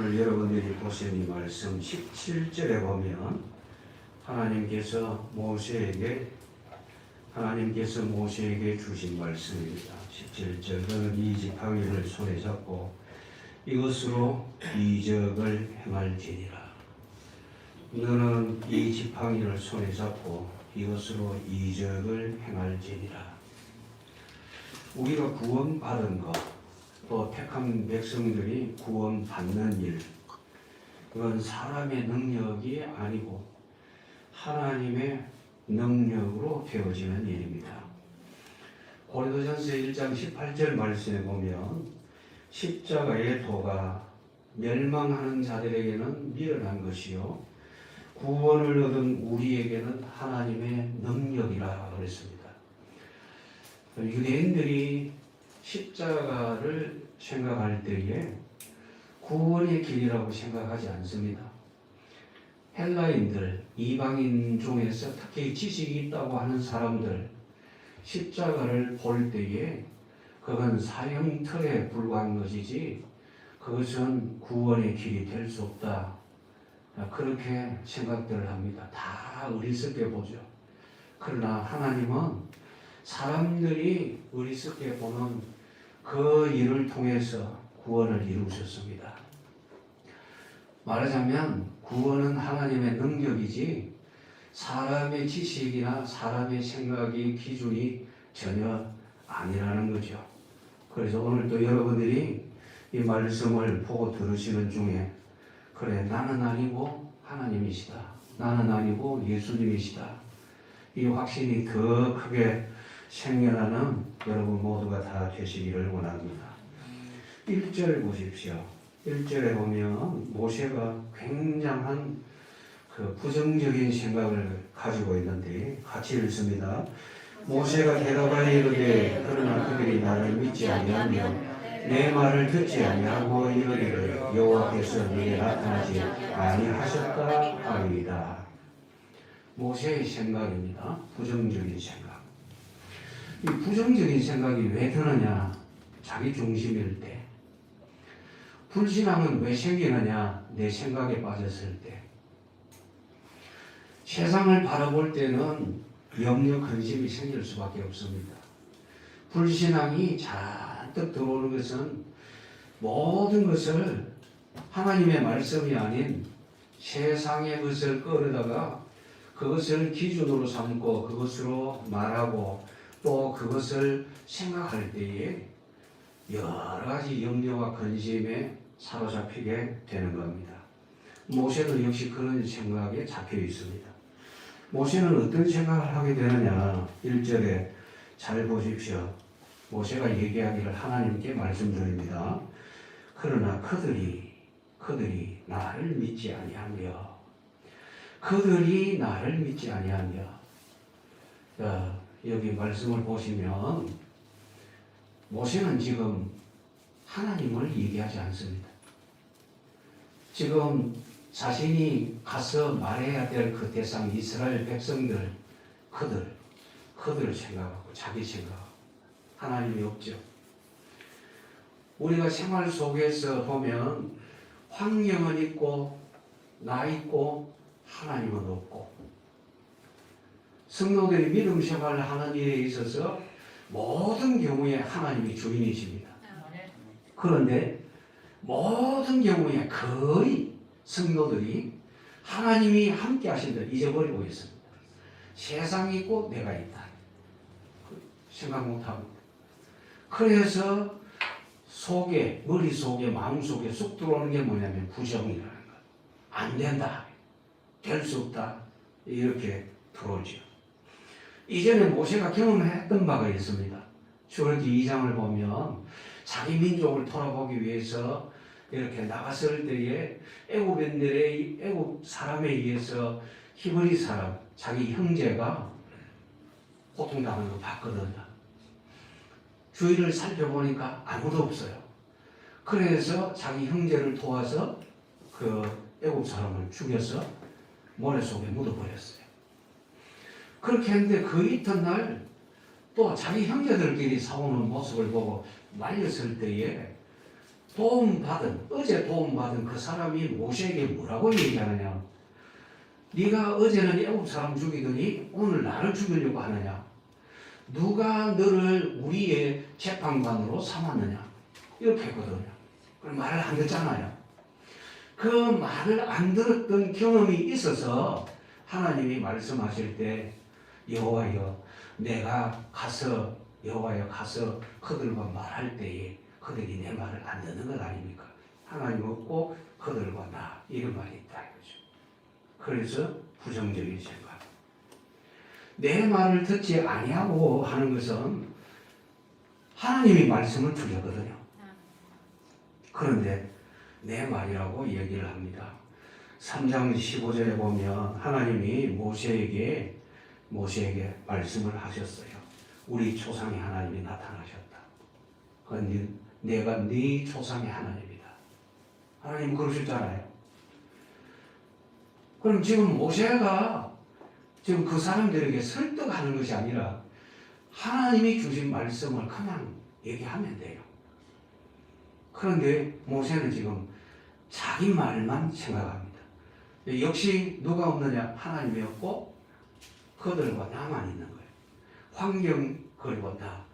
오늘 여러분들이 보신 이 말씀 17절에 보면 하나님께서 모세에게 주신 말씀입니다. 17절 너는 이 지팡이를 손에 잡고 이것으로 이적을 행할지니라. 너는 이 지팡이를 손에 잡고 이것으로 이적을 행할지니라. 우리가 구원받은 것, 또 택한 백성들이 구원받는 일, 그건 사람의 능력이 아니고 하나님의 능력으로 되어지는 일입니다. 고린도전서 1장 18절 말씀에 보면 십자가의 도가 멸망하는 자들에게는 미련한 것이요 구원을 얻은 우리에게는 하나님의 능력이라 그랬습니다. 유대인들이 십자가를 생각할 때에 구원의 길이라고 생각하지 않습니다. 헬라인들, 이방인 중에서 특히 지식이 있다고 하는 사람들, 십자가를 볼 때에 그건 사형틀에 불과한 것이지 그것은 구원의 길이 될 수 없다. 그렇게 생각들을 합니다. 다 어리석게 보죠. 그러나 하나님은 사람들이 어리석게 보는 그 일을 통해서 구원을 이루셨습니다. 말하자면 구원은 하나님의 능력이지 사람의 지식이나 사람의 생각이 기준이 전혀 아니라는 거죠. 그래서 오늘 또 여러분들이 이 말씀을 보고 들으시는 중에 그래 나는 아니고 하나님이시다. 나는 아니고 예수님이시다. 이 확신이 더 크게 생겨나는 여러분 모두가 다 되시기를 원합니다. 1절 보십시오. 1절에 보면 모세가 굉장한 그 부정적인 생각을 가지고 있는데 같이 읽습니다. 모세가 대답하여 이르되 그러나 그들이 나를 믿지 아니하며 내 말을 듣지 아니하고 이르기를 여호와께서 네게 나타나지 아니하셨다 하리이다. 모세의 생각입니다. 부정적인 생각. 이 부정적인 생각이 왜 드느냐? 자기 중심일 때. 불신앙은 왜 생기느냐? 내 생각에 빠졌을 때. 세상을 바라볼 때는 염려, 근심이 생길 수밖에 없습니다. 불신앙이 잔뜩 들어오는 것은 모든 것을 하나님의 말씀이 아닌 세상의 것을 끌어다가 그것을 기준으로 삼고 그것으로 말하고 또 그것을 생각할 때에 여러 가지 염려와 근심에 사로잡히게 되는 겁니다. 모세는 역시 그런 생각에 잡혀 있습니다. 모세는 어떤 생각을 하게 되느냐? 1절에 잘 보십시오. 모세가 얘기하기를 하나님께 말씀드립니다. 그러나 그들이 나를 믿지 아니하며 그들이 나를 믿지 아니하며 여기 말씀을 보시면 모세는 지금 하나님을 얘기하지 않습니다. 지금 자신이 가서 말해야 될 그 대상 이스라엘 백성들 그들을 생각하고 자기 생각하고 하나님이 없죠. 우리가 생활 속에서 보면 환경은 있고 나 있고 하나님은 없고 성도들이 믿음 생활을 하는 일에 있어서 모든 경우에 하나님이 주인이십니다. 그런데 모든 경우에 거의 성도들이 하나님이 함께 하신다를 잊어버리고 있습니다. 세상이 있고 내가 있다. 생각 못하고. 그래서 머릿속에, 마음속에 쑥 들어오는 게 뭐냐면 부정이라는 것. 안 된다. 될 수 없다. 이렇게 들어오죠. 이전에 모세가 경험했던 바가 있습니다. 출애굽기 2장을 보면 자기 민족을 돌아보기 위해서 이렇게 나갔을 때에 애굽 사람에 의해서 히브리 사람, 자기 형제가 고통당하는 거 봤거든요. 주위를 살펴보니까 아무도 없어요. 그래서 자기 형제를 도와서 그 애굽 사람을 죽여서 모래 속에 묻어버렸어요. 그렇게 했는데 그 이튿날 또 자기 형제들끼리 싸우는 모습을 보고 말렸을 때에 어제 도움받은 그 사람이 모세에게 뭐라고 얘기하느냐? 네가 어제는 애굽 사람 죽이더니 오늘 나를 죽이려고 하느냐? 누가 너를 우리의 재판관으로 삼았느냐? 이렇게 했거든요. 그럼 말을 안 듣잖아요. 그 말을 안 들었던 경험이 있어서 하나님이 말씀하실 때 여호와여 내가 가서 그들과 말할 때에 그들이 내 말을 안 듣는 것 아닙니까? 하나님 없고 그들과 나 이런 말이 있다 이거죠. 그래서 부정적인 생각. 내 말을 듣지 아니하고 하는 것은 하나님이 말씀을 주셨거든요. 그런데 내 말이라고 얘기를 합니다. 3장 15절에 보면 하나님이 모세에게 말씀을 하셨어요. 우리 조상의 하나님이 나타나셨다. 내가 네 조상의 하나님이다. 하나님 그러셨잖아요. 그럼 지금 모세가 지금 그 사람들에게 설득하는 것이 아니라 하나님이 주신 말씀을 그냥 얘기하면 돼요. 그런데 모세는 지금 자기 말만 생각합니다. 역시 누가 없느냐? 하나님이 없고 그들과 나만 있는 거예요. 환경 그리고 나.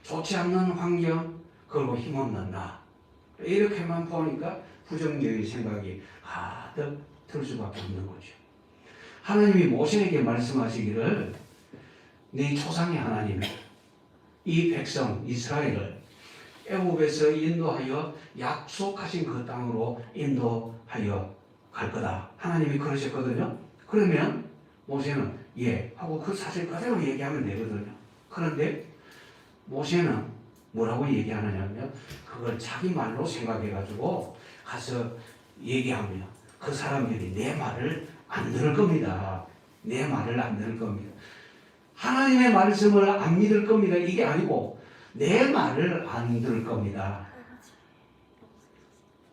좋지 않는 환경 그리고 힘없는 나. 이렇게만 보니까 부정적인 생각이 가득 들 수밖에 없는 거죠. 하나님이 모세에게 말씀하시기를 네 조상의 하나님이 이 백성 이스라엘을 애굽에서 인도하여 약속하신 그 땅으로 인도하여 갈 거다. 하나님이 그러셨거든요. 그러면 모세는 예 하고 그 사실 그대로 얘기하면 되거든요. 그런데 모세는 뭐라고 얘기하느냐면 그걸 자기 말로 생각해가지고 가서 얘기하면 그 사람들이 내 말을 안 들을 겁니다. 내 말을 안 들을 겁니다. 하나님의 말씀을 안 믿을 겁니다. 이게 아니고 내 말을 안 들을 겁니다.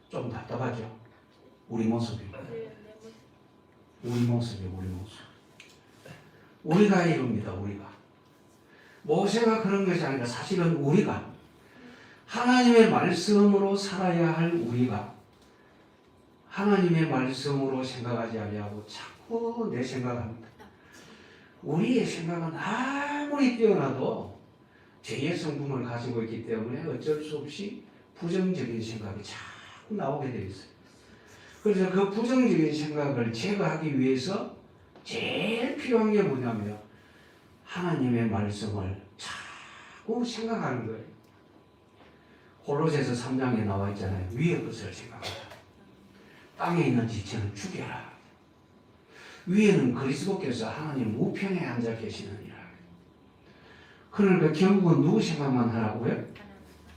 좀 답답하죠? 우리 모습이. 우리 모습. 우리가 이겁니다. 우리가. 모세가 그런 것이 아니라 사실은 우리가 하나님의 말씀으로 살아야 할 우리가 하나님의 말씀으로 생각하지 아니하고 자꾸 내 생각합니다. 우리의 생각은 아무리 뛰어나도 죄의 성품을 가지고 있기 때문에 어쩔 수 없이 부정적인 생각이 자꾸 나오게 되어 있어요. 그래서 그 부정적인 생각을 제거하기 위해서 제일 필요한 게 뭐냐면 하나님의 말씀을 자꾸 생각하는 거예요. 골로새서 3장에 나와 있잖아요. 위의 것을 생각하라. 땅에 있는 지체는 죽여라. 위에는 그리스도께서 하나님 우편에 앉아 계시느니라. 그러니까 결국은 누구 생각만 하라고요?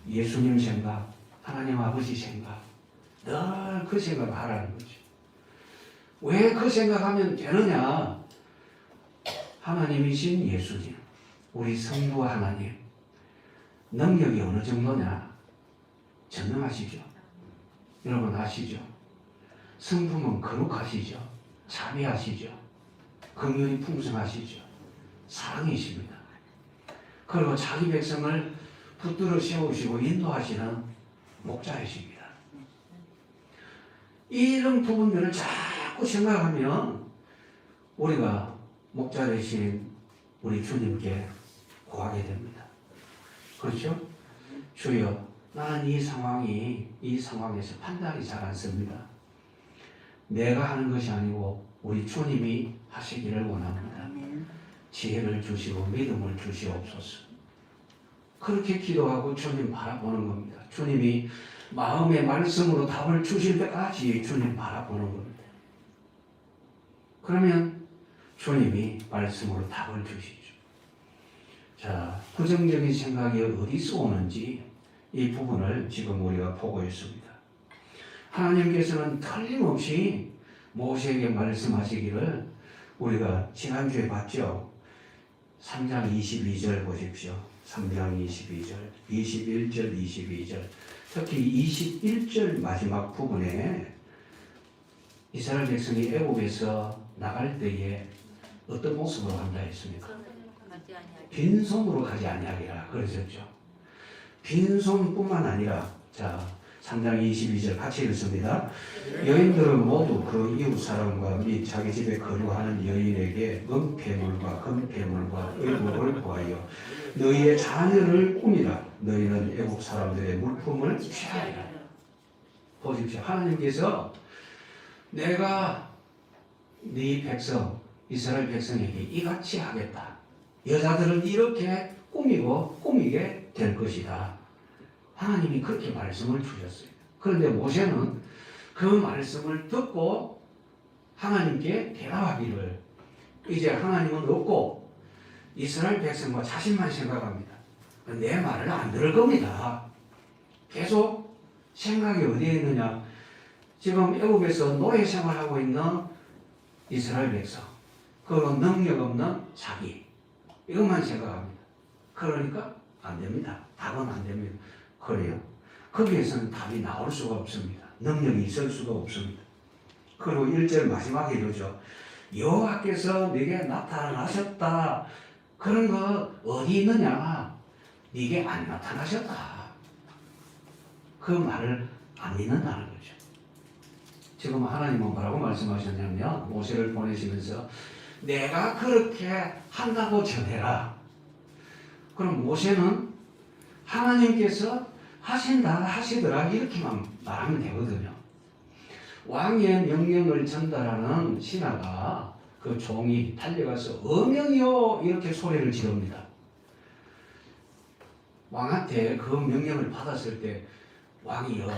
예수님 생각, 하나님 아버지 생각. 늘 그 생각을 하라는 거죠. 왜 그 생각하면 되느냐? 하나님이신 예수님, 우리 성부 하나님, 능력이 어느 정도냐? 전능하시죠. 여러분 아시죠? 성품은 거룩하시죠. 자비하시죠. 긍휼이 풍성하시죠. 사랑이십니다. 그리고 자기 백성을 붙들어 세우시고 인도하시는 목자이십니다. 이런 부분들을 자꾸 생각하면 우리가 목자 되신 우리 주님께 구하게 됩니다. 그렇죠? 주여, 나는 이 상황에서 판단이 잘 안 씁니다. 내가 하는 것이 아니고 우리 주님이 하시기를 원합니다. 지혜를 주시고 믿음을 주시옵소서. 그렇게 기도하고 주님 바라보는 겁니다. 주님이 마음의 말씀으로 답을 주실 때까지 주님 바라보는 겁니다. 그러면 주님이 말씀으로 답을 주시죠. 자, 부정적인 생각이 어디서 오는지 이 부분을 지금 우리가 보고 있습니다. 하나님께서는 틀림없이 모세에게 말씀하시기를 우리가 지난주에 봤죠. 3장 22절 보십시오. 3장 22절, 21절, 22절. 특히 21절 마지막 부분에 이스라엘 백성이 애굽에서 나갈 때에 어떤 모습으로 간다 했습니까? 빈손으로 가지 아니하리라 그러셨죠. 빈손뿐만 아니라 자 3장 22절 같이 읽습니다. 여인들은 모두 그 이웃 사람과 및 자기 집에 거류하는 여인에게 은폐물과 금폐물과 의복을 구하여 너희의 자녀를 꾸미라. 너희는 애국 사람들의 물품을 취하리라. 보십시오. 하나님께서 내가 네 백성 이스라엘 백성에게 이같이 하겠다. 여자들은 이렇게 꾸미게 될 것이다. 하나님이 그렇게 말씀을 주셨어요. 그런데 모세는 그 말씀을 듣고 하나님께 대답하기를 이제 하나님은 없고 이스라엘 백성과 자신만 생각합니다. 내 말을 안 들을 겁니다. 계속 생각이 어디에 있느냐? 지금 애국에서 노예 생활하고 있는 이스라엘 백성, 그리고 능력 없는 자기, 이것만 생각합니다. 그러니까 안 됩니다. 답은 안 됩니다. 그래요. 거기에서는 답이 나올 수가 없습니다. 능력이 있을 수가 없습니다. 그리고 1절 마지막에 이러죠. 여호와께서 네게 나타나셨다. 그런 거 어디 있느냐? 네게 안 나타나셨다. 그 말을 안 믿는다는 거죠. 지금 하나님은 뭐라고 말씀하셨냐면 모세를 보내시면서 내가 그렇게 한다고 전해라. 그럼 모세는 하나님께서 하신다 하시더라 이렇게만 말하면 되거든요. 왕의 명령을 전달하는 신하가 그 종이 달려가서 어명이요 이렇게 소리를 지릅니다. 왕한테 그 명령을 받았을 때 왕이요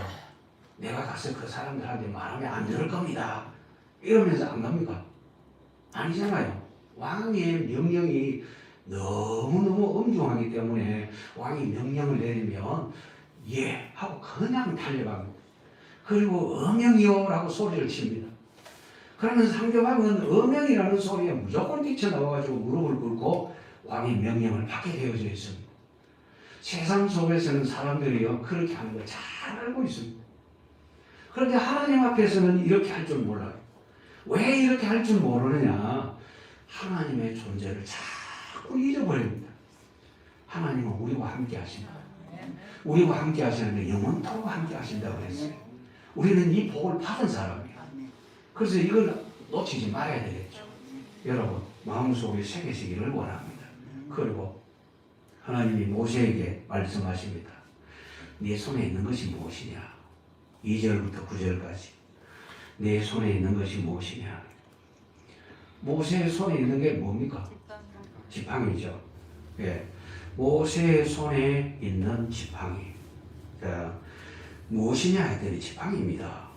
내가 가서 그 사람들한테 말하면 안 들을 겁니다. 이러면서 안 갑니까? 아니잖아요. 왕의 명령이 너무너무 엄중하기 때문에 왕이 명령을 내리면 예 하고 그냥 달려갑니다. 그리고 어명이요라고 소리를 칩니다. 그러면 상대방은 어명이라는 소리에 무조건 뛰쳐나와가지고 무릎을 꿇고 왕의 명령을 받게 되어져 있습니다. 세상 속에서는 사람들이요 그렇게 하는 걸 잘 알고 있습니다. 그런데 하나님 앞에서는 이렇게 할 줄 몰라요. 왜 이렇게 할 줄 모르느냐? 하나님의 존재를 자꾸 잊어버립니다. 하나님은 우리와 함께 하신다. 우리와 함께 하시는데 영원토록 함께 하신다고 했어요. 우리는 이 복을 받은 사람이에요. 그래서 이걸 놓치지 말아야 되겠죠. 여러분 마음속에 새기시기를 원합니다. 그리고 하나님이 모세에게 말씀하십니다. 네 손에 있는 것이 무엇이냐? 2절부터 9절까지 내 손에 있는 것이 무엇이냐? 모세의 손에 있는 게 뭡니까? 지팡이죠. 예. 모세의 손에 있는 지팡이. 자, 무엇이냐 했더니 지팡이입니다.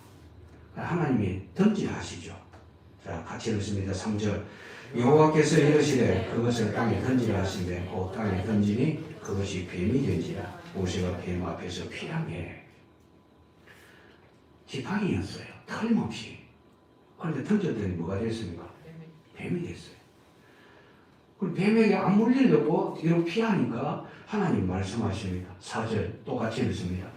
하나님이 던지라 하시죠. 자, 같이 읽습니다. 3절. 여호와께서 이르시되 그것을 땅에 던지라 하시되 그 땅에 던지니 그것이 뱀이 된지라. 모세가 뱀 앞에서 피하게. 지팡이였어요. 틀림없이. 그런데 던졌더니 뭐가 됐습니까? 뱀이 됐어요. 그리고 뱀에게 안 물리려고 뒤로 피하니까 하나님 말씀하십니다. 4절 똑같이 읽습니다.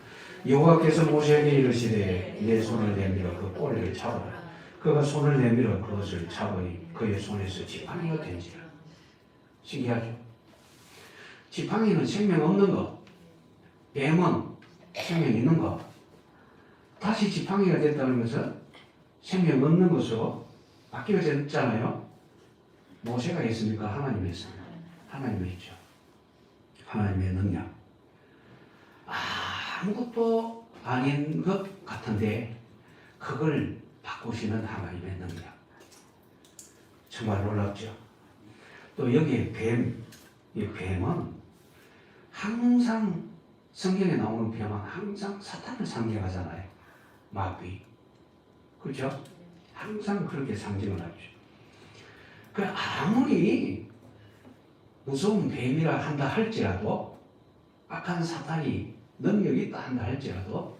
여호와께서 모세에게 이르시되 내 손을 내밀어 그 꼬리를 잡아라. 그가 손을 내밀어 그것을 잡으니 그의 손에서 지팡이가 된지라. 신기하죠? 지팡이는 생명 없는 것, 뱀은 생명 있는 것. 다시 지팡이가 됐다는 것은 생명 없는 것으로 바뀌어졌잖아요. 모세가 했습니까? 하나님이 했습니까? 하나님이 했죠. 하나님의 능력. 아무것도 아닌 것 같은데 그걸 바꾸시는 하나님의 능력. 정말 놀랍죠. 또 여기에 뱀, 이 뱀은 항상 성경에 나오는 뱀은 항상 사탄을 상징하잖아요. 마귀. 그렇죠? 항상 그렇게 상징을 하죠. 그 아무리 무서운 뱀이라 한다 할지라도 악한 사탄이 능력이 있다 한다 할지라도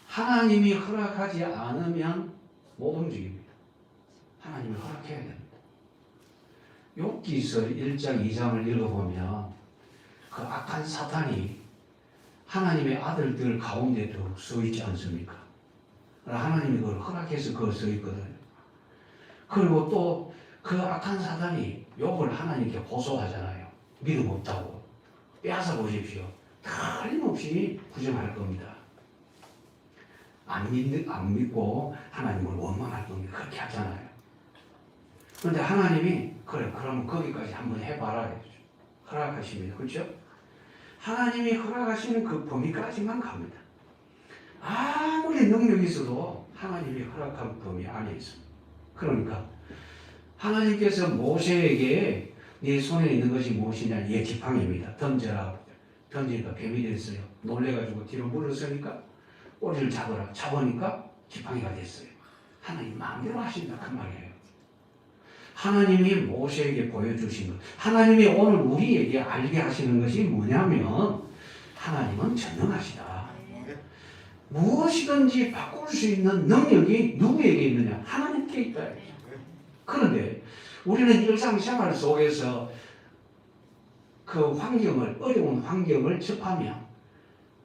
하나님이 허락하지 않으면 못 움직입니다. 하나님이 허락해야 됩니다. 욥기서 1장 2장을 읽어보면 그 악한 사탄이 하나님의 아들들 가운데도 서 있지 않습니까? 하나님이 그걸 허락해서 그걸 서 있거든요. 그리고 또 그 악한 사탄이 욥을 하나님께 고소하잖아요. 믿음 없다고. 빼앗아 보십시오. 틀림없이 부정할 겁니다. 안 믿고 하나님을 원망할 겁니다. 그렇게 하잖아요. 그런데 하나님이 그래 그러면 거기까지 한번 해봐라 허락하십니다. 그렇죠? 하나님이 허락하시는 그 범위까지만 갑니다. 아무리 능력이 있어도 하나님이 허락한 범위 안에 있습니다. 그러니까 하나님께서 모세에게 네 손에 있는 것이 무엇이냐? 예, 지팡이입니다. 던져라. 던지니까 뱀이 됐어요. 놀래가지고 뒤로 물러서니까 꼬리를 잡으라. 잡으니까 지팡이가 됐어요. 하나님 마음대로 하신다 그 말이에요. 하나님이 모세에게 보여주신 것, 하나님이 오늘 우리에게 알게 하시는 것이 뭐냐면 하나님은 전능하시다. 무엇이든지 바꿀 수 있는 능력이 누구에게 있느냐? 하나님께 있다. 그런데 우리는 일상생활 속에서 그 환경을, 어려운 환경을 접하며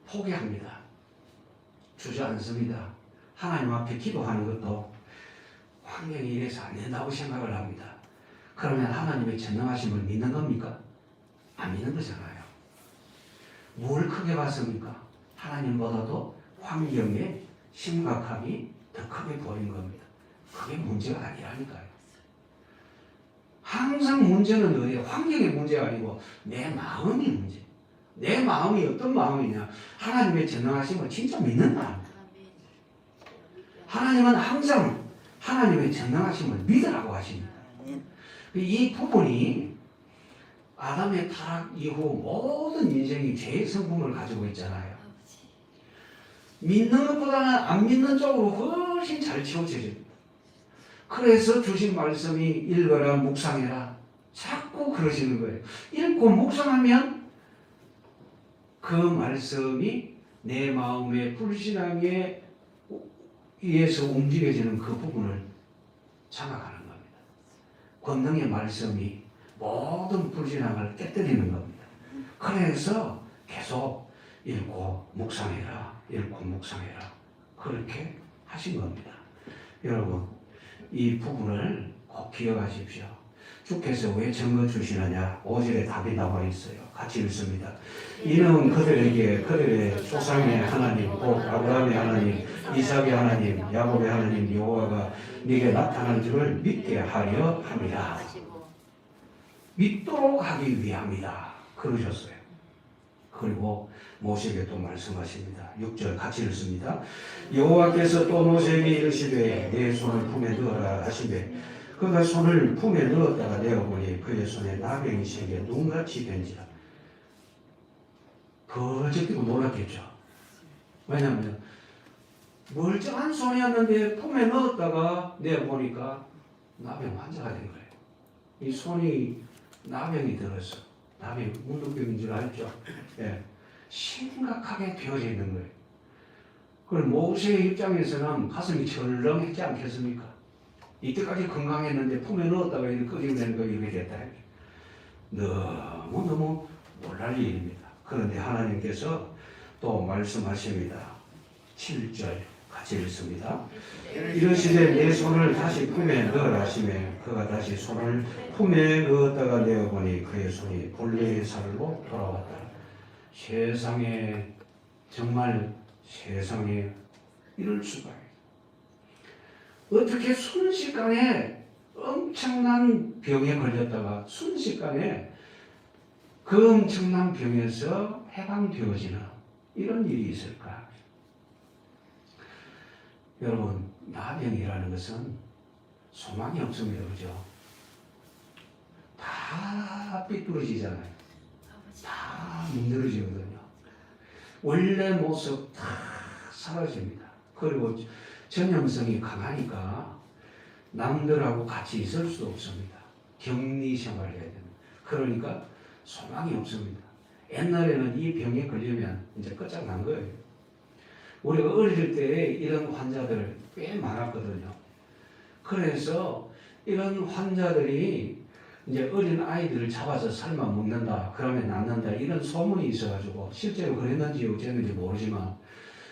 포기합니다. 주저앉습니다. 하나님 앞에 기도하는 것도 환경이 이래서 안 된다고 생각을 합니다. 그러면 하나님의 전능하심을 믿는 겁니까? 안 믿는 거잖아요. 뭘 크게 봤습니까? 하나님보다도 환경의 심각함이 더 크게 보인 겁니다. 그게 문제가 아니라니까요. 항상 문제는 어디에? 환경의 문제가 아니고 내 마음이 문제. 내 마음이 어떤 마음이냐? 하나님의 전능하심을 진짜 믿는다. 하나님은 항상 하나님의 전능하심을 믿으라고 하십니다. 이 부분이 아담의 타락 이후 모든 인생이 죄의 성품을 가지고 있잖아요. 믿는 것보다는 안 믿는 쪽으로 훨씬 잘 치우쳐집니다. 그래서 주신 말씀이 읽어라 묵상해라 자꾸 그러시는 거예요. 읽고 묵상하면 그 말씀이 내 마음의 불신앙에 의해서 움직여지는 그 부분을 장악하는 겁니다. 권능의 말씀이 모든 불신앙을 깨뜨리는 겁니다. 그래서 계속 읽고 묵상해라, 읽고 묵상해라 그렇게 하신 겁니다. 여러분 이 부분을 꼭 기억하십시오. 주께서 왜 증거 주시느냐? 5절에 답이 나와 있어요. 같이 읽습니다. 이는 그들의 조상의 하나님, 곧 아브라함의 하나님, 이삭의 하나님, 야곱의 하나님 여호와가 네게 나타난 줄을 믿게 하려 함이라. 믿도록 하기 위함이다. 그러셨어요. 그리고 모세에게 또 말씀하십니다. 6절 같이 읽습니다. 여호와께서 또 모세에게 이르시되 내 손을 품에 넣어라 하시되 그가 손을 품에 넣었다가 내어보니 그의 손에 나병이 세게 눈같이 된지라. 벌쩍 뛰고 놀랐겠죠. 왜냐하면 멀쩡한 손이었는데 품에 넣었다가 내어보니까 나병 환자가 된 거예요. 이 손이 나병이 들었어. 나병이 문득병인 줄 알죠? 예. 심각하게 되어져 있는 거예요. 그럼 모세의 입장에서는 가슴이 철렁했지 않겠습니까? 이때까지 건강했는데 품에 넣었다가 이렇게 끄집어내는 거 이렇게 됐다. 너무너무 놀랄 일입니다. 그런데 하나님께서 또 말씀하십니다. 7절 같이 읽습니다. 이르시되 내 손을 다시 품에 넣으라 하시매 그가 다시 손을 품에 넣었다가 내어보니 그의 손이 본래의 살로 돌아왔다. 세상에 정말 세상에 이럴 수가 있어요. 어떻게 순식간에 엄청난 병에 걸렸다가 순식간에 그 엄청난 병에서 해방되어지는 이런 일이 있을까? 여러분 나병이라는 것은 소망이 없습니다. 그죠? 다 삐뚤어지잖아요. 다 문드러지거든요. 원래 모습 다 사라집니다. 그리고 전염성이 강하니까 남들하고 같이 있을 수 없습니다. 격리 생활을 해야 됩니다. 그러니까 소망이 없습니다. 옛날에는 이 병에 걸리면 이제 끝장난 거예요. 우리가 어릴 때 이런 환자들 꽤 많았거든요. 그래서 이런 환자들이 이제 어린 아이들을 잡아서 삶아 먹는다, 그러면 낫는다, 이런 소문이 있어가지고 실제로 그랬는지 어쨌는지 모르지만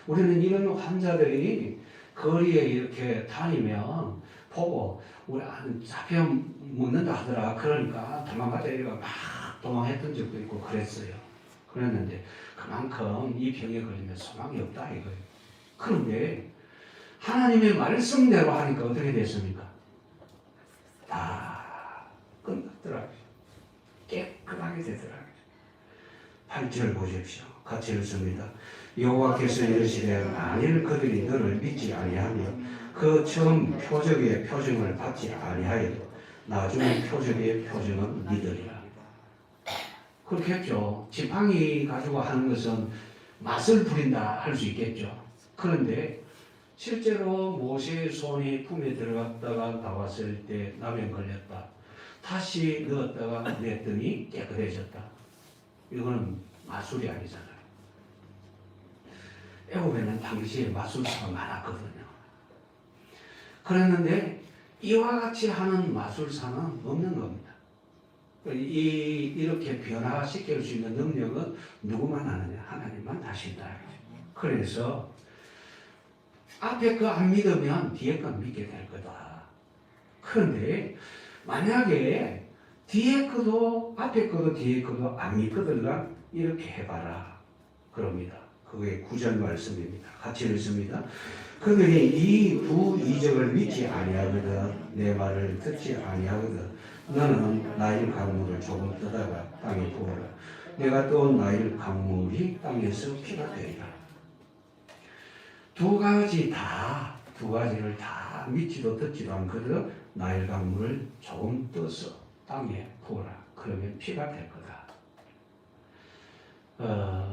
우리는 이런 환자들이 거리에 이렇게 다니면 보고 우리 잡혀 먹는다 하더라. 그러니까 도망가자 이래가 막 도망했던 적도 있고 그랬어요. 그랬는데 그만큼 이 병에 걸리면 소망이 없다 이거예요. 그런데 하나님의 말씀대로 하니까 어떻게 됐습니까? 다 끝났더라고요. 깨끗하게 되더라고요. 8절 보십시오. 같이 읽습니다. 여호와께서 이르시되 만일 그들이 너를 믿지 아니하며 그 처음 표적의 표징을 받지 아니하여도 나중에 표적의 표징은 믿으리라. 그렇겠죠. 지팡이 가지고 하는 것은 맛을 부린다 할 수 있겠죠. 그런데 실제로 모세의 손이 품에 들어갔다가 나왔을 때 나병 걸렸다. 다시 넣었다가 냈더니 깨끗해졌다. 이거는 마술이 아니잖아요. 애굽에는 당시에 마술사가 많았거든요. 그랬는데 이와 같이 하는 마술사는 없는 겁니다. 이렇게 변화시킬 수 있는 능력은 누구만 하느냐? 하나님만 하신다. 그래서 앞에 거 안 믿으면 뒤에 거 믿게 될 거다. 그런데 만약에 뒤에 거도 앞에 거도 뒤에 거도 안 믿거든가 이렇게 해봐라. 그럽니다. 그게 9절 말씀입니다. 같이 읽습니다. 그들이 이 두 이적을 믿지 아니하거든 내 말을 듣지 아니하거든 너는 나일 강물을 조금 떠다가 땅에 부어라. 내가 떠온 나일 강물이 땅에서 피가 되리라. 두 가지를 다 믿지도 듣지도 않거든 나일 강물을 조금 떠서 땅에 부어라. 그러면 피가 될 거다.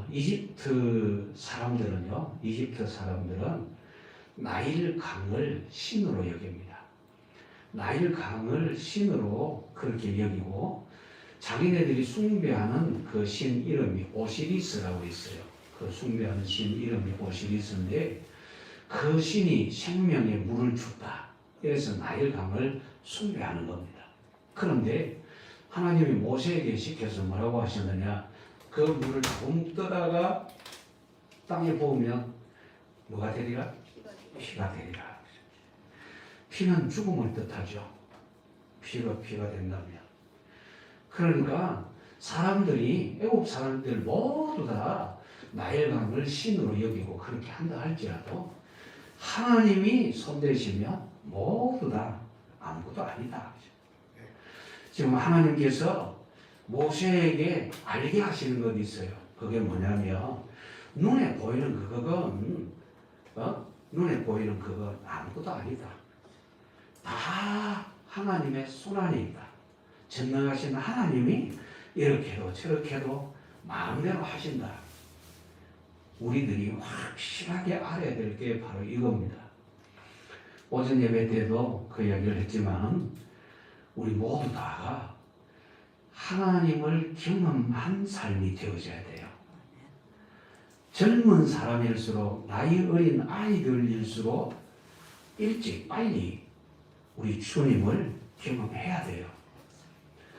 이집트 사람들은 나일 강을 신으로 여깁니다. 나일 강을 신으로 그렇게 여기고 자기네들이 숭배하는 그 신 이름이 오시리스라고 있어요. 그 숭배하는 신 이름이 오시리스인데 그 신이 생명의 물을 줬다. 그래서 나일 강을 숭배하는 겁니다. 그런데 하나님이 모세에게 시켜서 뭐라고 하셨느냐? 그 물을 조금 떠다가 땅에 부으면 뭐가 되리라? 피가 되리라. 피는 죽음을 뜻하죠. 피가 된다면. 그러니까 사람들이 애굽 사람들 모두 다 나일강을 신으로 여기고 그렇게 한다 할지라도 하나님이 손대시면 모두 다 아무것도 아니다. 지금 하나님께서 모세에게 알게 하시는 것이 있어요. 그게 뭐냐면 눈에 보이는 그건 아무것도 아니다. 다 하나님의 손안에 있다. 전능하신 하나님이 이렇게도 저렇게도 마음대로 하신다. 우리들이 확실하게 알아야 될 게 바로 이겁니다. 오전 예배 때도 그 이야기를 했지만 우리 모두 다가 하나님을 경험한 삶이 되어져야 돼요. 젊은 사람일수록 나이 어린 아이들일수록 일찍 빨리 우리 주님을 경험해야 돼요.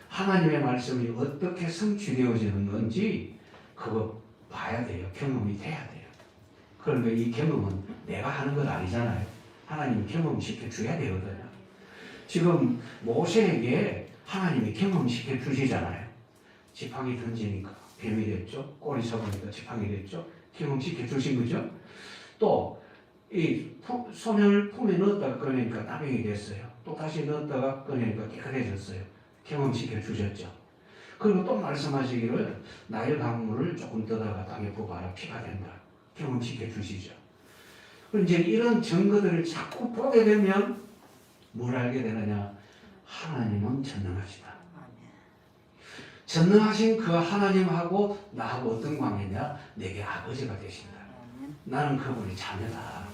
하나님의 말씀이 어떻게 성취되어지는 건지 그거 봐야 돼요. 경험이 돼야 돼요. 그런데 이 경험은 내가 하는 건 아니잖아요. 하나님이 경험시켜 줘야 되거든요. 지금 모세에게 하나님이 경험시켜 주시잖아요. 지팡이 던지니까 뱀이 됐죠. 꼬리 잡으니까 지팡이 됐죠. 경험시켜 주신 거죠. 또 이 손을 품에 넣었다가 꺼내니까 나병이 됐어요. 또 다시 넣었다가 꺼내니까 깨끗해졌어요. 경험시켜 주셨죠. 그리고 또 말씀하시기를 나일 강물을 조금 떠다가 땅에 부어라 피가 된다. 경험시켜 주시죠. 그럼 이제 이런 증거들을 자꾸 보게 되면 뭘 알게 되느냐? 하나님은 전능하시다. 전능하신 그 하나님하고 나하고 어떤 관계냐? 내게 아버지가 되신다. 나는 그분의 자녀다.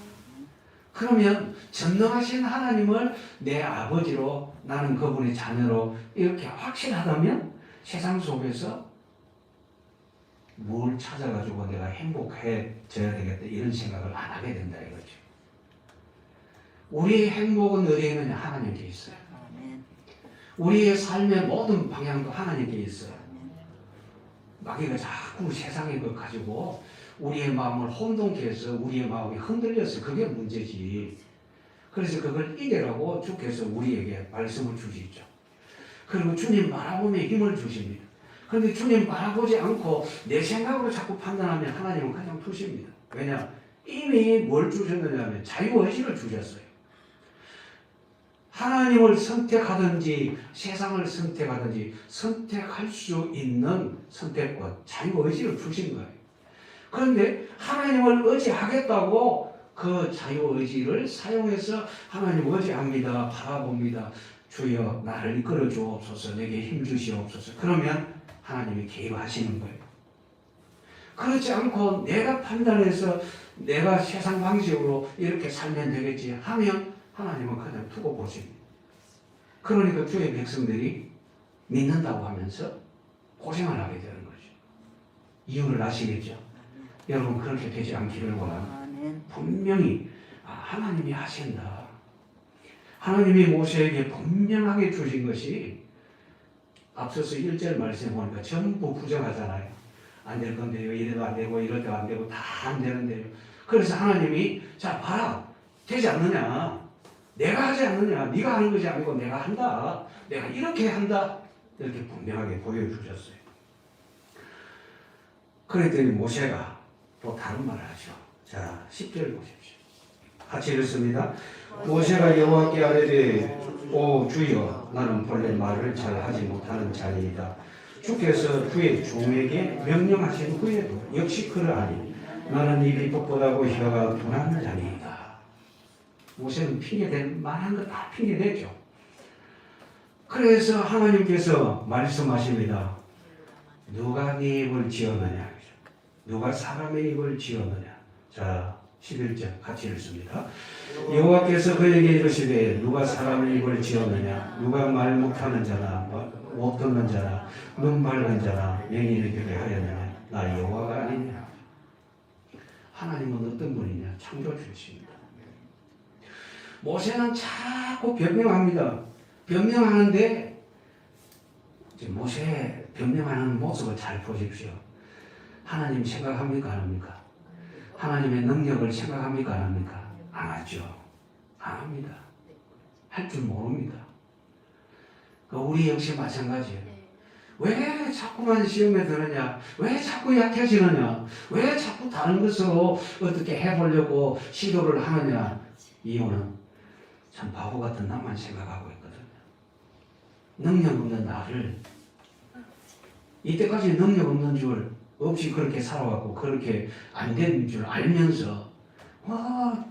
그러면 전능하신 하나님을 내 아버지로 나는 그분의 자녀로 이렇게 확신하다면 세상 속에서 뭘 찾아가지고 내가 행복해져야 되겠다 이런 생각을 안 하게 된다 이거죠. 우리의 행복은 어디에 있느냐? 하나님께 있어요. 우리의 삶의 모든 방향도 하나님께 있어요. 마귀가 자꾸 세상의 것 가지고 우리의 마음을 혼동케 해서 우리의 마음이 흔들려서 그게 문제지. 그래서 그걸 이겨라고 주께서 우리에게 말씀을 주시죠. 그리고 주님 바라보며 힘을 주십니다. 그런데 주님 바라보지 않고 내 생각으로 자꾸 판단하면 하나님은 그냥 푸십니다. 왜냐? 이미 뭘 주셨느냐면 자유의지를 주셨어요. 하나님을 선택하든지 세상을 선택하든지 선택할 수 있는 선택권, 자유의지를 주신 거예요. 그런데 하나님을 의지하겠다고 그 자유의지를 사용해서 하나님 의지합니다. 바라봅니다. 주여 나를 이끌어 주옵소서, 내게 힘 주시옵소서. 그러면 하나님이 개입하시는 거예요. 그렇지 않고 내가 판단해서 내가 세상 방식으로 이렇게 살면 되겠지 하면 하나님은 그냥 두고 보십니다. 그러니까 주의 백성들이 믿는다고 하면서 고생을 하게 되는 거죠. 이유를 아시겠죠? 여러분 그렇게 되지 않기를 원합니다. 분명히 하나님이 하신다. 하나님이 모세에게 분명하게 주신 것이 앞서서 1절 말씀에 보니까 전부 부정하잖아요. 안 될 건데요. 이래도 안 되고 이래도 안 되고 다 안 되는데요. 그래서 하나님이 자 봐라. 되지 않느냐. 내가 하지 않느냐. 네가 하는 것이 아니고 내가 한다. 내가 이렇게 한다. 이렇게 분명하게 보여주셨어요. 그랬더니 모세가 또 다른 말을 하죠. 자 10절 보십시오. 같이 읽습니다. 모세가 여호와께 아뢰되 오 주여 나는 본래 말을 잘 하지 못하는 자니이다. 주께서 주의 종에게 명령하신 후에도 역시 그러하니 나는 입이 뻣뻣하고 혀가 둔한 자니이다. 모세는 핑계댈 만한 거 다 핑계대죠. 그래서 하나님께서 말씀하십니다. 누가 네 입을 지었느냐? 누가 사람의 입을 지었느냐? 자 11절 같이 읽습니다. 여호와께서 그에게 이르시되 누가 사람의 입을 지었느냐? 누가 말 못하는 자나 못 듣는 자나 눈 밝은 자나 명인을 되게 하였느냐? 나 여호와가 아니냐? 하나님은 어떤 분이냐? 창조주이십니다. 모세는 자꾸 변명합니다. 변명하는데 모세 변명하는 모습을 잘 보십시오. 하나님 생각합니까? 안 합니까? 하나님의 능력을 생각합니까? 안 합니까? 안 하죠. 안 합니다. 할 줄 모릅니다. 우리 역시 마찬가지예요. 왜 자꾸만 시험에 드느냐? 왜 자꾸 약해지느냐? 왜 자꾸 다른 것으로 어떻게 해보려고 시도를 하느냐? 이유는 참 바보 같은 나만 생각하고 있거든요. 능력 없는 나를 이때까지 능력 없는 줄 없이 그렇게 살아왔고 그렇게 안 된 줄 알면서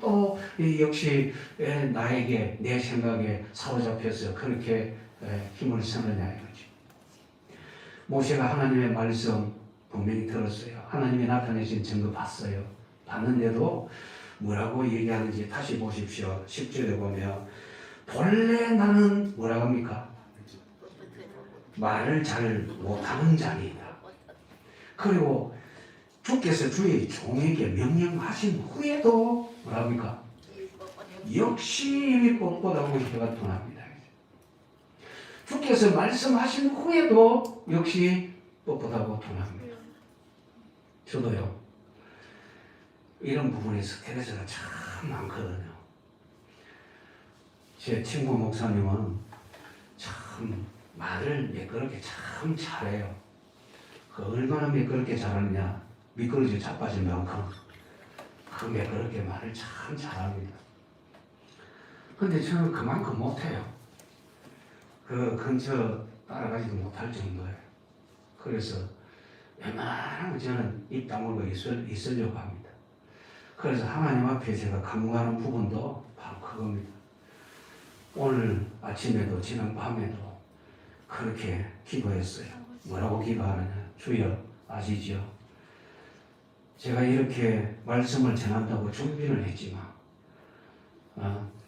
또 역시 나에게 내 생각에 사로잡혀서 그렇게 힘을 쓰느냐 이거지. 모세가 하나님의 말씀 분명히 들었어요. 하나님이 나타내신 증거 봤어요. 봤는데도 뭐라고 얘기하는지 다시 보십시오. 10절에 보면 본래 나는 뭐라고 합니까? 말을 잘 못하는 자니다. 그리고 주께서 주의 종에게 명령하신 후에도 뭐라고 합니까? 역시 입이 뻣뻣하고 혀가 둔합니다. 주께서 말씀하신 후에도 역시 뻣뻣하고 둔합니다. 저도요. 이런 부분에 스트레스가 참 많거든요. 제 친구 목사님은 참 말을 매끄럽게 참 잘해요. 얼마나 매끄럽게 잘하느냐. 미끄러져 자빠질 만큼 그 매끄럽게 말을 참 잘합니다. 근데 저는 그만큼 못해요. 그 근처 따라가지도 못할 정도예요. 그래서 웬만하면 저는 입 다물고 있으려고 합니다. 그래서 하나님 앞에 제가 간구하는 부분도 바로 그겁니다. 오늘 아침에도 지난 밤에도 그렇게 기도했어요. 뭐라고 기도하느냐? 주여 아시죠? 제가 이렇게 말씀을 전한다고 준비를 했지만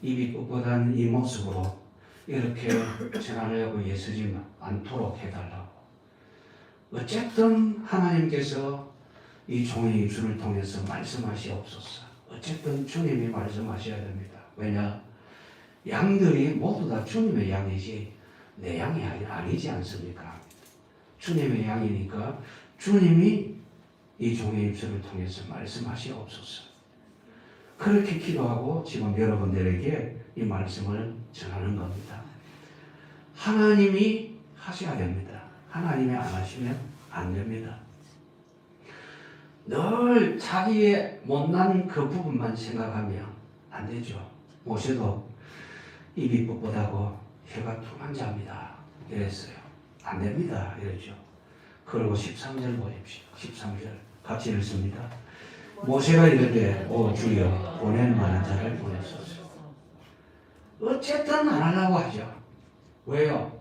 입이 뻣뻣한 이 모습으로 이렇게 전하려고 애쓰지 않도록 해달라고. 어쨌든 하나님께서 이 종의 입술을 통해서 말씀하시옵소서. 어쨌든 주님이 말씀하셔야 됩니다. 왜냐? 양들이 모두 다 주님의 양이지 내 양이 아니지 않습니까? 주님의 양이니까 주님이 이 종의 입술을 통해서 말씀하시옵소서. 그렇게 기도하고 지금 여러분들에게 이 말씀을 전하는 겁니다. 하나님이 하셔야 됩니다. 하나님이 안 하시면 안 됩니다. 늘 자기의 못난 그 부분만 생각하면 안 되죠. 모세도 입이 뻣뻣하고 혀가 투만자입니다. 이랬어요. 안 됩니다. 이랬죠. 그리고 13절 보십시오. 13절 같이 읽습니다. 모세가 이르되 오 주여 보낼 만한 자를 보내소서. 어쨌든 안 하려고 하죠. 왜요?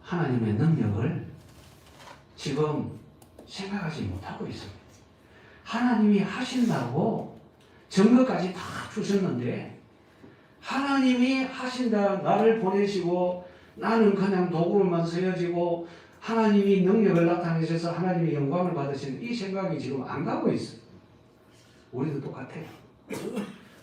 하나님의 능력을 지금 생각하지 못하고 있습니다. 하나님이 하신다고 증거까지 다 주셨는데 하나님이 하신다 나를 보내시고 나는 그냥 도구로만 쓰여지고 하나님이 능력을 나타내셔서 하나님이 영광을 받으시는 이 생각이 지금 안 가고 있어요. 우리도 똑같아요.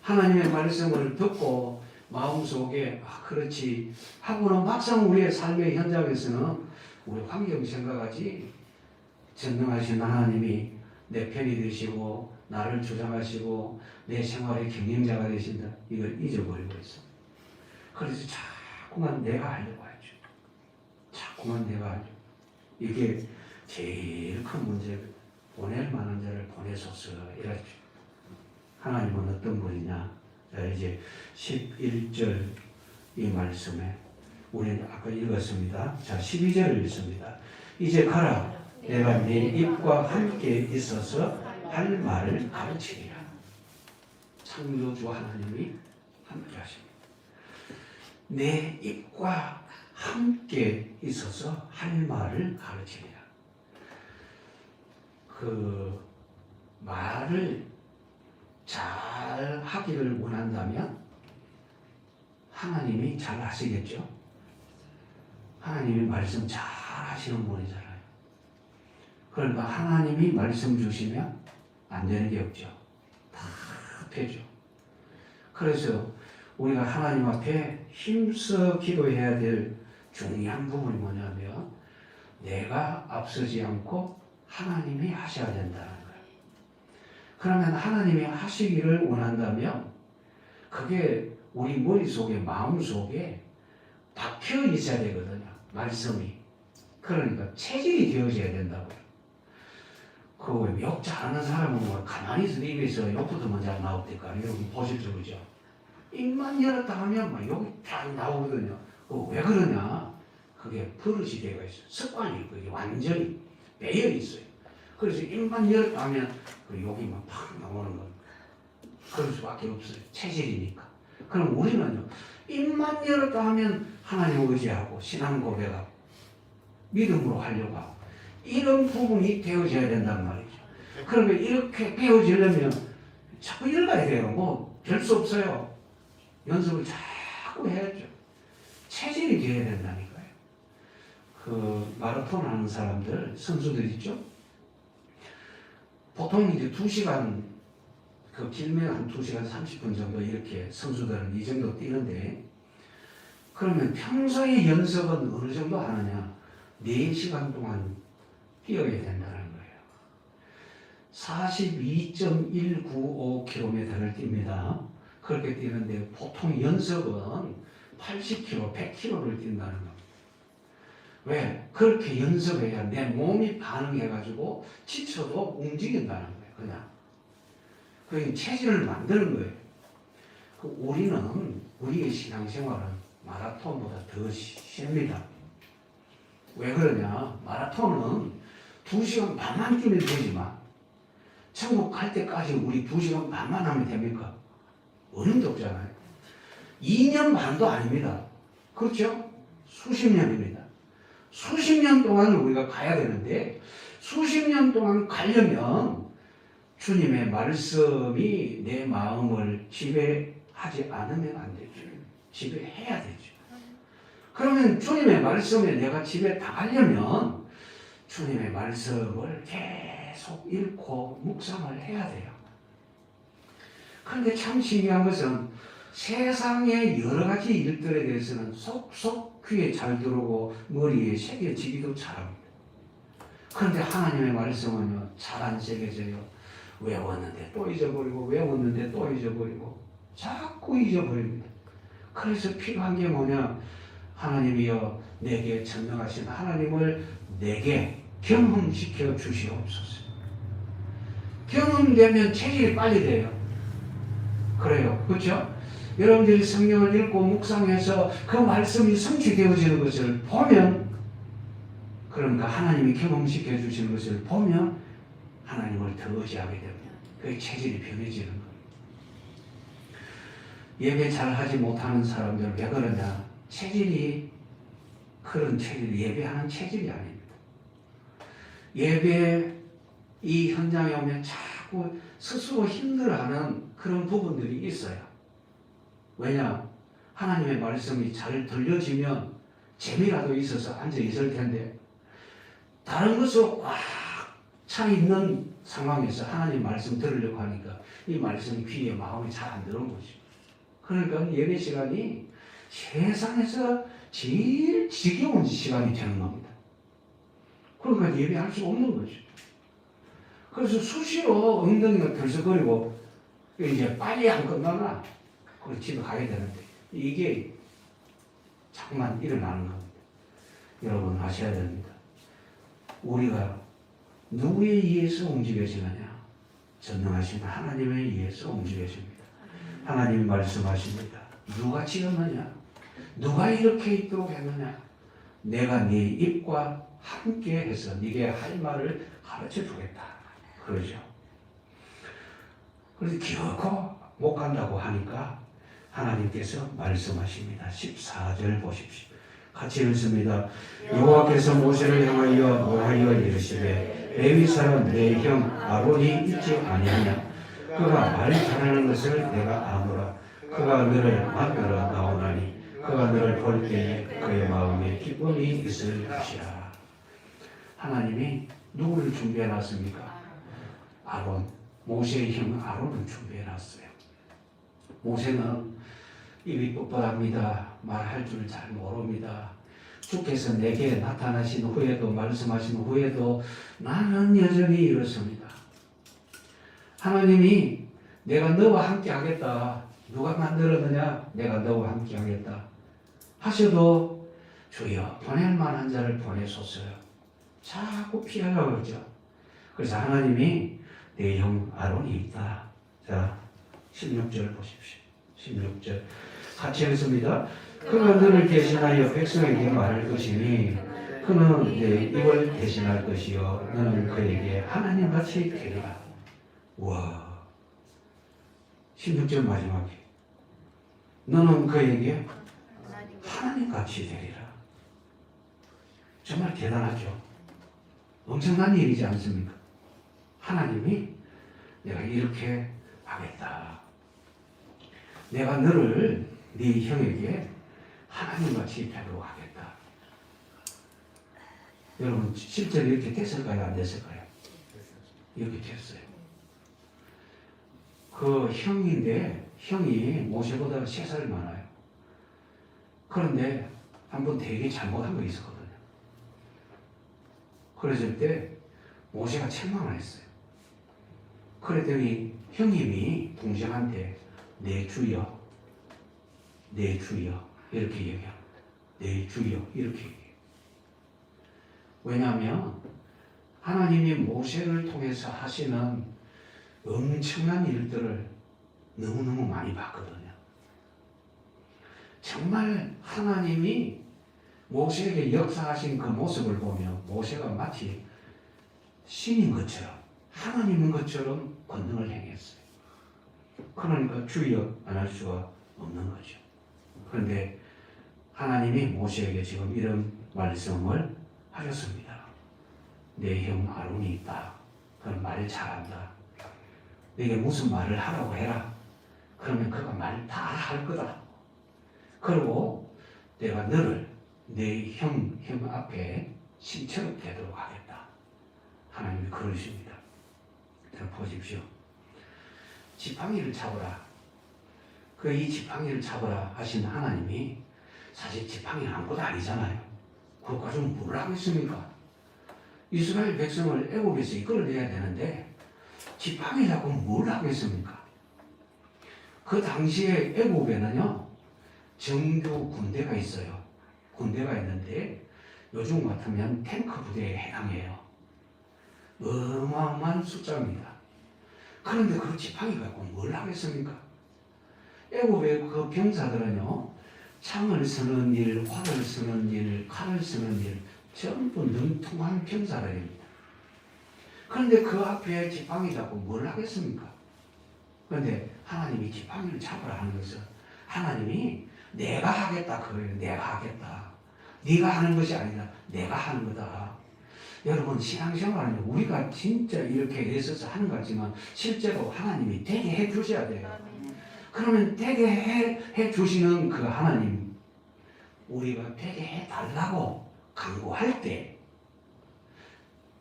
하나님의 말씀을 듣고 마음속에 그렇지 하고는 막상 우리의 삶의 현장에서는 우리 환경 생각하지 전능하신 하나님이 내 편이 되시고 나를 주장하시고 내 생활의 경영자가 되신다 이걸 잊어버리고 있어. 그래서 자꾸만 내가 하려고 하죠. 자꾸만 내가 하죠. 이게 제일 큰 문제예요. 보낼 만한 자를 보내소서 이랬죠. 하나님은 어떤 분이냐? 자, 이제 11절 이 말씀에 우리는 아까 읽었습니다. 자, 12절을 읽습니다. 이제 가라. 내가 네 입과 함께 있어서 할 말을 가르치리라. 창조주 하나님이 함께 하십니다. 내 입과 함께 있어서 할 말을 가르치리라. 그 말을 잘 하기를 원한다면 하나님이 잘 하시겠죠. 하나님이 말씀 잘 하시는 분이잖아요. 그러니까 하나님이 말씀 주시면 안 되는 게 없죠. 다 되죠. 그래서 우리가 하나님 앞에 힘써 기도해야 될 중요한 부분이 뭐냐면 내가 앞서지 않고 하나님이 하셔야 된다는 거예요. 그러면 하나님이 하시기를 원한다면 그게 우리 머릿속에 마음속에 박혀 있어야 되거든요. 말씀이. 그러니까 체질이 되어져야 된다고요. 그 욕 잘하는 사람은 뭐 가만히 있어 입에서 욕부터 먼저 나올 때까 여러분 보십시오. 그죠? 입만 열었다 하면 막 욕이 쫙 나오거든요. 왜 그러냐? 그게 버릇이 되어 있어요. 습관이 그게 완전히 배어 있어요. 그래서 입만 열었다 하면 그 욕이 막 팍 나오는 겁니다. 그럴 수밖에 없어요. 체질이니까. 그럼 우리는요. 입만 열었다 하면 하나님 의지하고 신앙 고백하고 믿음으로 하려고 하고 이런 부분이 되어져야 된단 말이죠. 그러면 이렇게 되어지려면 자꾸 읽어야 돼요. 뭐 별 수 없어요. 연습을 자꾸 해야죠. 체질이 되어야 된다니까요. 그 마라톤 하는 사람들, 선수들 있죠? 보통 이제 2시간, 그 길면 한 2시간 30분 정도 이렇게 선수들은 이 정도 뛰는데, 그러면 평소에 연습은 어느 정도 하느냐? 4시간 동안 뛰어야 된다는 거예요. 42.195km를 뜁니다. 그렇게 뛰는데 보통 연습은 80km, 100km를 뛴다는 겁니다. 왜? 그렇게 연습해야 내 몸이 반응해가지고 지쳐도 움직인다는 거예요. 그냥. 그게 체질을 만드는 거예요. 우리는, 우리의 신앙생활은 마라톤보다 더 쉽니다. 왜 그러냐? 마라톤은 2시간 반만 뛰면 되지만 천국 갈 때까지 우리 2시간 반만 하면 됩니까? 어림도 없잖아요. 2년 반도 아닙니다. 그렇죠? 수십 년입니다. 수십 년 동안 우리가 가야 되는데 수십 년 동안 가려면 주님의 말씀이 내 마음을 지배하지 않으면 안 되죠. 지배해야 되죠. 그러면 주님의 말씀에 내가 지배 당하려면 주님의 말씀을 계속 읽고 묵상을 해야 돼요. 그런데 참 신기한 것은 세상의 여러 가지 일들에 대해서는 속속 귀에 잘 들어오고 머리에 새겨지기도 잘합니다. 그런데 하나님의 말씀은요, 잘 안 새겨져요. 외웠는데 또 잊어버리고 외웠는데 또 잊어버리고 자꾸 잊어버립니다. 그래서 필요한 게 뭐냐? 하나님이여 내게 전능하신 하나님을 내게 경험시켜 주시옵소서. 경험되면 체질이 빨리 돼요. 그래요. 그렇죠? 여러분들이 성경을 읽고 묵상해서 그 말씀이 성취되어지는 것을 보면, 그러니까 하나님이 경험시켜 주시는 것을 보면 하나님을 더 의지하게 됩니다. 그 체질이 변해지는 거예요. 예배 잘 하지 못하는 사람들 왜 그러냐? 체질이 그런 체질이 예배하는 체질이 아닙니다. 예배 이 현장에 오면 자꾸 스스로 힘들어하는 그런 부분들이 있어요. 왜냐? 하나님의 말씀이 잘 들려지면 재미라도 있어서 앉아 있을 텐데, 다른 것으로 꽉 차 있는 상황에서 하나님 말씀 들으려고 하니까 이 말씀이 귀에 마음에 잘 안 들어온 거죠. 그러니까 예배 시간이 세상에서 제일 지겨운 시간이 되는 겁니다. 그러니까 예배할 수 없는 거죠. 그래서 수시로 엉덩이가 들썩거리고 이제 빨리 안 끝나나 그리고 집에 가야 되는데 이게 자꾸만 일어나는 겁니다. 여러분 아셔야 됩니다. 우리가 누구에 의해서 움직여지느냐? 전능하신 하나님에 의해서 움직여집니다. 하나님이 말씀하십니다. 누가 지었느냐? 누가 이렇게 있도록 했느냐? 내가 네 입과 함께 해서 네게 할 말을 가르쳐 주겠다. 그러죠. 그래서 기어코 못 간다고 하니까 하나님께서 말씀하십니다. 14절 보십시오. 같이 읽습니다. 여호와께서 모세를 향하여 뭐하여 이르시되 레위 사람 내 형 아론이 있지 아니하냐? 그가 말 잘하는 것을 내가 아노라. 그가 너를 만나러 나오나니 그가 너를 볼 때에 그의 마음에 기쁨이 있을 것이라. 하나님이 누구를 준비해 놨습니까? 아론, 모세의 형 아론을 준비해 놨어요. 모세는 입이 뻣뻣합니다. 말할 줄 잘 모릅니다. 주께서 내게 나타나신 후에도 말씀하신 후에도 나는 여전히 이렇습니다. 하나님이 내가 너와 함께 하겠다. 누가 만들었느냐? 내가 너와 함께 하겠다. 하셔도 주여 보낼 만한 자를 보내소서요. 자꾸 피하려고 그러죠. 그래서 하나님이 내 형 아론이 있다. 자, 16절 보십시오. 16절 같이 읽습니다. 그가 너를 대신하여 백성에게 말할 것이니 그는 내 입을 대신할 것이요 너는 그에게 하나님같이 되리라. 와, 16절 마지막에 너는 그에게 하나님같이 되리라. 정말 대단하죠. 엄청난 일이지 않습니까? 하나님이 내가 이렇게 하겠다. 내가 너를 네 형에게 하나님같이 되도록 하겠다. 여러분 실제로 이렇게 됐을까요? 안 됐을까요? 이렇게 됐어요. 그 형인데 형이 모세보다 3살 많아요. 그런데 한번 되게 잘못한 거 있었거든요. 그랬을 때 모세가 책망을 했어요. 그랬더니 형님이 동생한테 내 주여, 내 주여 이렇게 얘기합니다. 내 주여 이렇게 얘기해요. 왜냐하면 하나님이 모세를 통해서 하시는 엄청난 일들을 너무너무 많이 봤거든요. 정말 하나님이 모세에게 역사하신 그 모습을 보면 모세가 마치 신인 것처럼 하나님인 것처럼 권능을 행했어요. 그러니까 주여 안 할 수가 없는 거죠. 그런데 하나님이 모세에게 지금 이런 말씀을 하셨습니다. 내 형 아론이 있다. 그럼 말 잘한다. 내게 무슨 말을 하라고 해라. 그러면 그가 말 다 할 거다. 그리고 내가 너를 내 형 앞에 신처럼 되도록 하겠다. 하나님이 그러십니다. 자, 보십시오. 지팡이를 잡으라. 그 이 지팡이를 잡으라 하신 하나님이 사실 지팡이는 아무것도 아니잖아요. 그거 가지고 뭘 하겠습니까? 이스라엘 백성을 애굽에서 이끌어내야 되는데 지팡이 잡고 뭘 하겠습니까? 그 당시에 애굽에는요 정규 군대가 있어요. 군대가 있는데 요즘 같으면 탱크 부대에 해당해요. 어마어마한 숫자입니다. 그런데 그 지팡이 갖고 뭘 하겠습니까? 애굽의 그 병사들은요, 창을 쓰는 일, 활을 쓰는 일, 칼을 쓰는 일, 전부 능통한 병사들입니다. 그런데 그 앞에 지팡이 잡고 뭘 하겠습니까? 그런데 하나님이 지팡이를 잡으라 하는 것은 하나님이 내가 하겠다 그래요. 내가 하겠다. 네가 하는 것이 아니라 내가 하는 거다. 여러분, 신앙생활은 우리가 진짜 이렇게 애써서 하는 것 같지만 실제로 하나님이 되게 해 주셔야 돼요. 그러면 되게 해 주시는 그 하나님, 우리가 되게 해 달라고 강구할 때,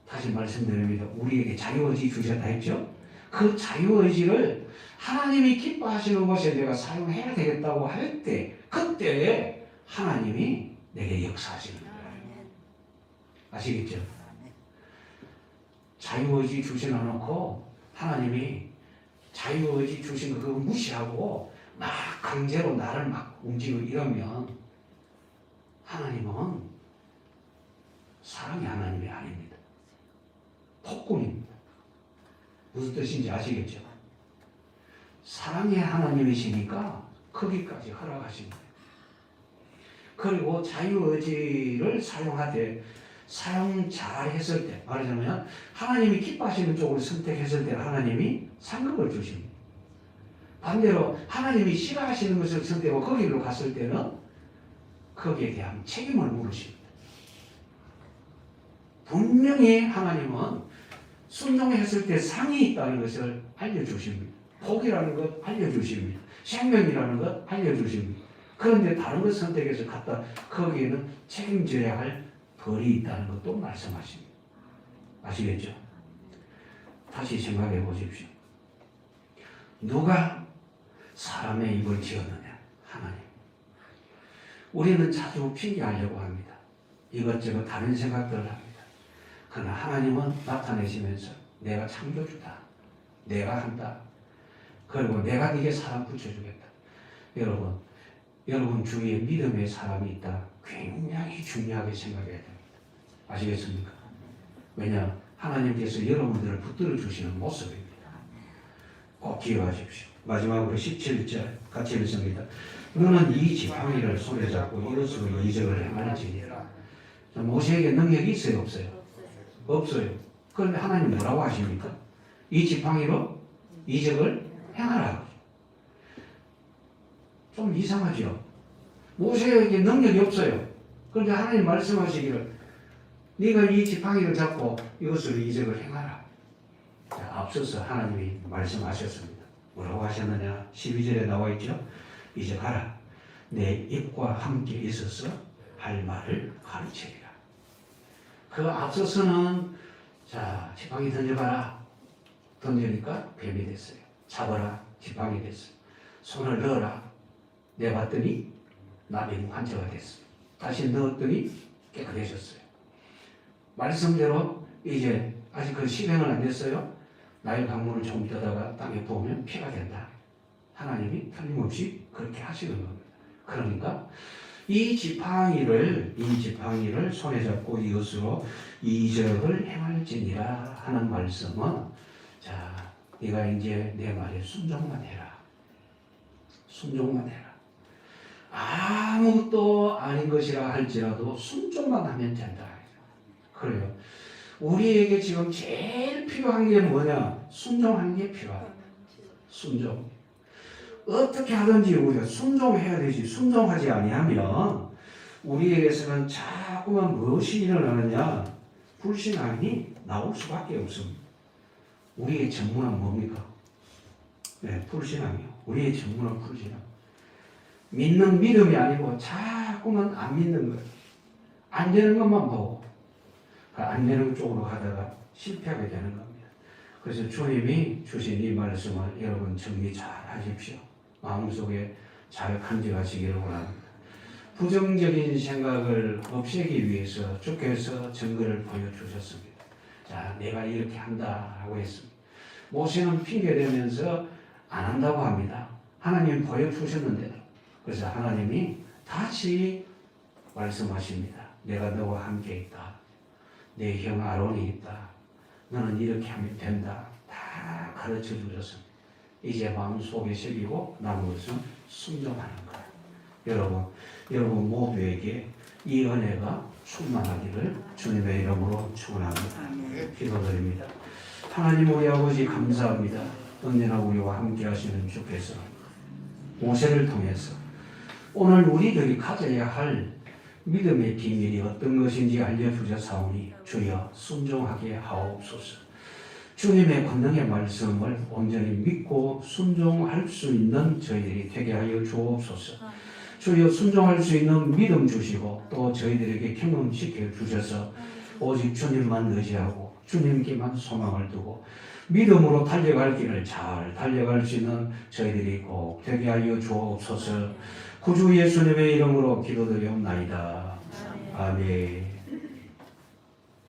다시 말씀드립니다. 우리에게 자유의지 주셨다 했죠? 그 자유의지를 하나님이 기뻐하시는 것에 내가 사용해야 되겠다고 할 때, 그때 하나님이 내게 역사하시는 거예요. 아시겠죠? 자유의지 주시는 놓고 하나님이 자유의지 주신 거 그거 무시하고 막 강제로 나를 막 움직이고 이러면 하나님은 사랑의 하나님이 아닙니다. 폭군입니다. 무슨 뜻인지 아시겠죠? 사랑의 하나님이시니까 거기까지 허락하신 거예요. 그리고 자유의지를 사용하되 사용 잘했을 때, 말하자면 하나님이 기뻐하시는 쪽을 선택했을 때 하나님이 상급을 주십니다. 반대로 하나님이 싫어하시는 것을 선택하고 거기로 갔을 때는 거기에 대한 책임을 물으십니다. 분명히 하나님은 순종했을 때 상이 있다는 것을 알려주십니다. 복이라는 것 알려주십니다. 생명이라는 것 알려주십니다. 그런데 다른 것 선택해서 갔다 거기에는 책임져야 할 벌이 있다는 것도 말씀하십니다. 아시겠죠? 다시 생각해 보십시오. 누가 사람의 입을 지었느냐? 하나님. 우리는 자주 핑계하려고 합니다. 이것저것 다른 생각들을 합니다. 그러나 하나님은 나타내시면서 내가 창조주다. 내가 한다. 그리고 내가 네게 사람 붙여주겠다. 여러분 주위에 믿음의 사람이 있다. 굉장히 중요하게 생각해야 됩니다. 아시겠습니까? 왜냐? 하나님께서 여러분들을 붙들어 주시는 모습입니다. 꼭 기억하십시오. 마지막으로 17절 같이 읽습니다. 너는 이 지팡이를 손에 잡고 이것으로 이적을 행할지니라. 모세에게 능력이 있어요? 없어요? 없어요. 그런데 하나님 뭐라고 하십니까? 이 지팡이로 이적을 행하라. 좀 이상하죠? 모세에게 능력이 없어요. 그런데 하나님 말씀하시기를 네가 이 지팡이를 잡고 이것으로 이적을 행하라. 자, 앞서서 하나님이 말씀하셨습니다. 뭐라고 하셨느냐? 12절에 나와 있죠? 이제 가라. 내 입과 함께 있어서 할 말을 가르치리라. 그 앞서서는 자, 지팡이 던져봐라. 던지니까 뱀이 됐어요. 잡아라. 지팡이 됐어요. 손을 넣어라. 내봤더니 나비 환자가 됐어요. 다시 넣었더니 깨끗해졌어요. 말씀대로 이제 아직 그 실행은 안 됐어요. 나일 강물을 좀 떠다가 땅에 부으면 피가 된다. 하나님이 틀림없이 그렇게 하시는 겁니다. 그러니까 이 지팡이를 손에 잡고 이것으로 이적을 행할지니라 하는 말씀은 자, 네가 이제 내 말에 순종만 해라. 순종만 해라. 아무것도 아닌 것이라 할지라도 순종만 하면 된다. 그래요. 우리에게 지금 제일 필요한 게 뭐냐? 순종하는 게 필요하다. 순종. 어떻게 하든지 우리가 순종해야 되지. 순종하지 아니하면 우리에게서는 자꾸만 무엇이 일어나느냐? 불신앙이 나올 수밖에 없습니다. 우리의 전문은 뭡니까? 네, 불신앙이요. 우리의 전문은 불신앙. 믿는 믿음이 아니고 자꾸만 안 믿는 거예요. 안 되는 것만 보고 안 되는 쪽으로 가다가 실패하게 되는 겁니다. 그래서 주님이 주신 이 말씀을 여러분 정리 잘 하십시오. 마음속에 잘 간직하시기를 원합니다. 부정적인 생각을 없애기 위해서 주께서 증거를 보여주셨습니다. 자, 내가 이렇게 한다라고 했습니다. 모세는 핑계대면서 안 한다고 합니다. 하나님 보여주셨는데도. 그래서 하나님이 다시 말씀하십니다. 내가 너와 함께 있다. 내 형 아론이 있다. 너는 이렇게 하면 된다. 다 다 가르쳐 주셨습니다. 이제 마음속에 새기고 남은 것은 순종하는 거예요. 여러분 모두에게 이 은혜가 충만하기를 주님의 이름으로 축원합니다. 기도드립니다. 하나님 우리 아버지 감사합니다. 언제나 우리와 함께 하시는 주께서 모세를 통해서 오늘 우리들이 가져야 할 믿음의 비밀이 어떤 것인지 알려주셨사오니 주여 순종하게 하옵소서. 주님의 권능의 말씀을 온전히 믿고 순종할 수 있는 저희들이 되게 하여 주옵소서. 주여 순종할 수 있는 믿음 주시고 또 저희들에게 경험시켜 주셔서 오직 주님만 의지하고 주님께만 소망을 두고 믿음으로 달려갈 길을 잘 달려갈 수 있는 저희들이 꼭 되게 하여 주옵소서. 구주 예수님의 이름으로 기도드리옵나이다. 아멘.